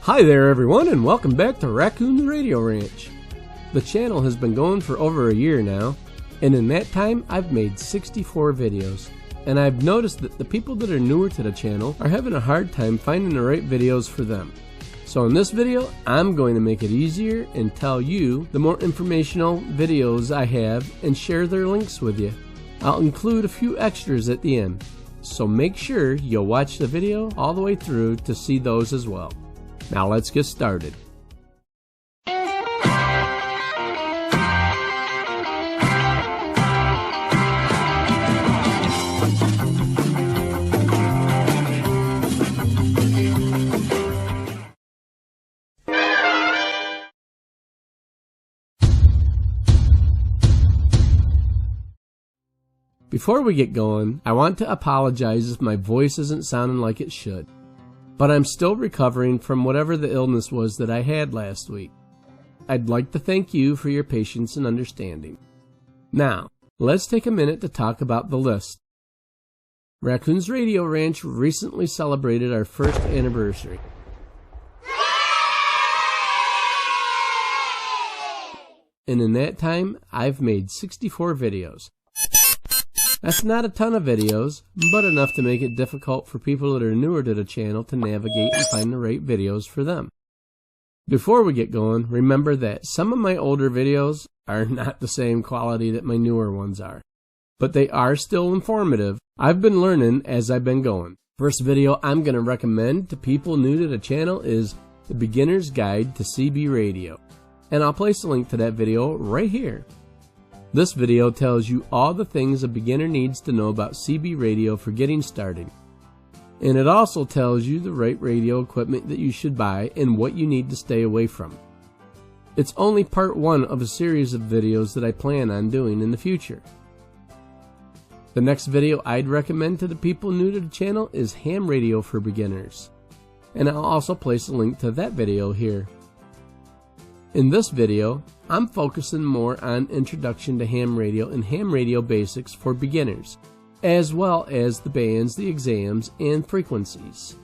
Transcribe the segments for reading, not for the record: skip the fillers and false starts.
Hi there everyone, and welcome back to Raccoon's Radio Ranch. The channel has been going for over a year now, and in that time I've made 64 videos. And I've noticed that the people that are newer to the channel are having a hard time finding the right videos for them. So in this video, I'm going to make it easier and tell you the more informational videos I have and share their links with you. I'll include a few extras at the end, so make sure you'll watch the video all the way through to see those as well. Now let's get started. Before we get going, I want to apologize if my voice isn't sounding like it should. But I'm still recovering from whatever the illness was that I had last week. I'd like to thank you for your patience and understanding. Now, let's take a minute to talk about the list. Raccoon's Radio Ranch recently celebrated our first anniversary. And in that time, I've made 64 videos. That's not a ton of videos, but enough to make it difficult for people that are newer to the channel to navigate and find the right videos for them. Before we get going, remember that some of my older videos are not the same quality that my newer ones are, but they are still informative. I've been learning as I've been going. First video I'm going to recommend to people new to the channel is The Beginner's Guide to CB Radio, and I'll place a link to that video right here. This video tells you all the things a beginner needs to know about CB radio for getting started. And it also tells you the right radio equipment that you should buy and what you need to stay away from. It's only part one of a series of videos that I plan on doing in the future. The next video I'd recommend to the people new to the channel is Ham Radio for Beginners. And I'll also place a link to that video here. In this video, I'm focusing more on introduction to ham radio and ham radio basics for beginners, as well as the bands, the exams, and frequencies.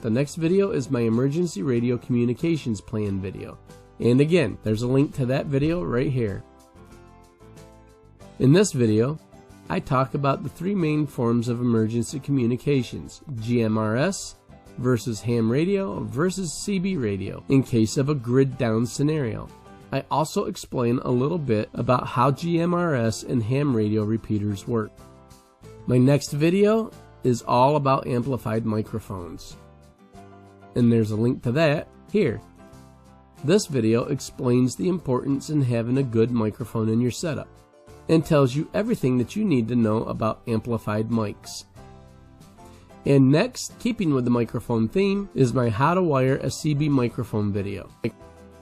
The next video is my emergency radio communications plan video, and again, there's a link to that video right here. In this video, I talk about the three main forms of emergency communications: GMRS, versus ham radio versus CB radio in case of a grid down scenario. I also explain a little bit about how GMRS and ham radio repeaters work. My next video is all about amplified microphones, and there's a link to that here. This video explains the importance in having a good microphone in your setup and tells you everything that you need to know about amplified mics. And next, keeping with the microphone theme, is my How to Wire a CB Microphone video.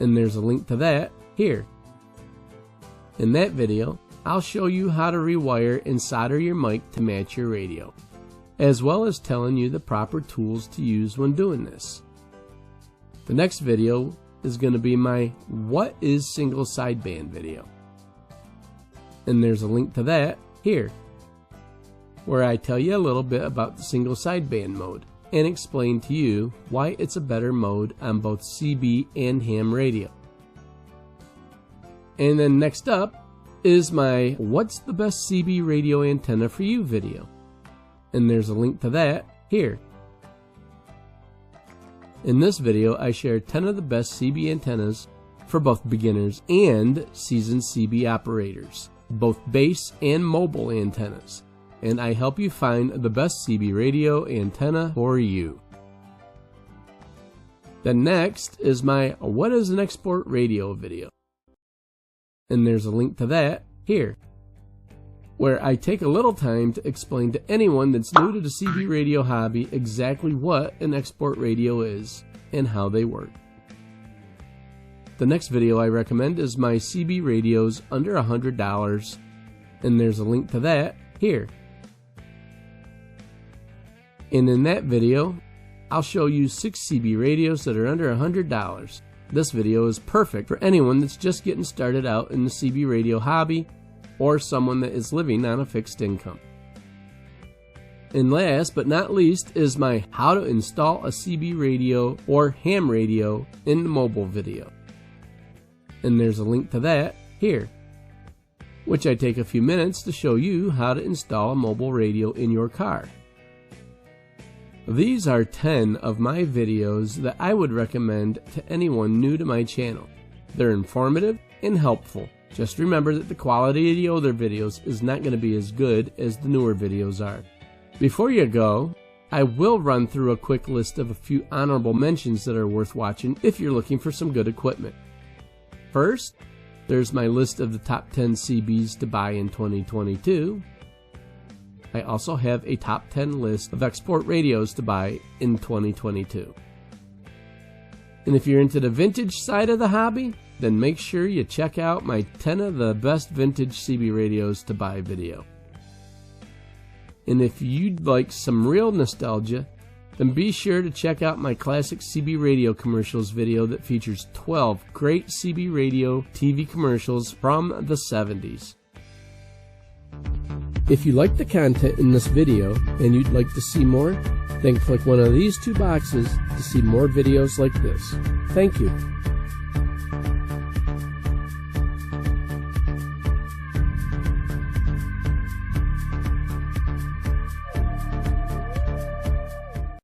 And there's a link to that here. In that video, I'll show you how to rewire and solder your mic to match your radio, as well as telling you the proper tools to use when doing this. The next video is going to be my What is Single Sideband video. And there's a link to that here, where I tell you a little bit about the single sideband mode and explain to you why it's a better mode on both CB and ham radio. And then next up is my What's the Best CB Radio Antenna for You video, and there's a link to that here. In this video I share 10 of the best CB antennas for both beginners and seasoned CB operators, both base and mobile antennas, and I help you find the best CB radio antenna for you. Then next is my What is an Export Radio video, and there's a link to that here, where I take a little time to explain to anyone that's new to the CB radio hobby exactly what an export radio is and how they work. The next video I recommend is my CB radios under $100, and there's a link to that here. And in that video, I'll show you 6 CB radios that are under $100. This video is perfect for anyone that's just getting started out in the CB radio hobby or someone that is living on a fixed income. And last but not least is my how to install a CB radio or ham radio in the mobile video. And there's a link to that here, which I take a few minutes to show you how to install a mobile radio in your car. These are 10 of my videos that I would recommend to anyone new to my channel. They're informative and helpful. Just remember that the quality of the older videos is not going to be as good as the newer videos are. Before you go, I will run through a quick list of a few honorable mentions that are worth watching if you're looking for some good equipment. First, there's my list of the top 10 CBs to buy in 2022. I also have a top 10 list of export radios to buy in 2022. And if you're into the vintage side of the hobby, then make sure you check out my 10 of the best vintage CB radios to buy video. And if you'd like some real nostalgia, then be sure to check out my classic CB radio commercials video that features 12 great CB radio TV commercials from the 70s. If you like the content in this video and you'd like to see more, then click one of these two boxes to see more videos like this. Thank you.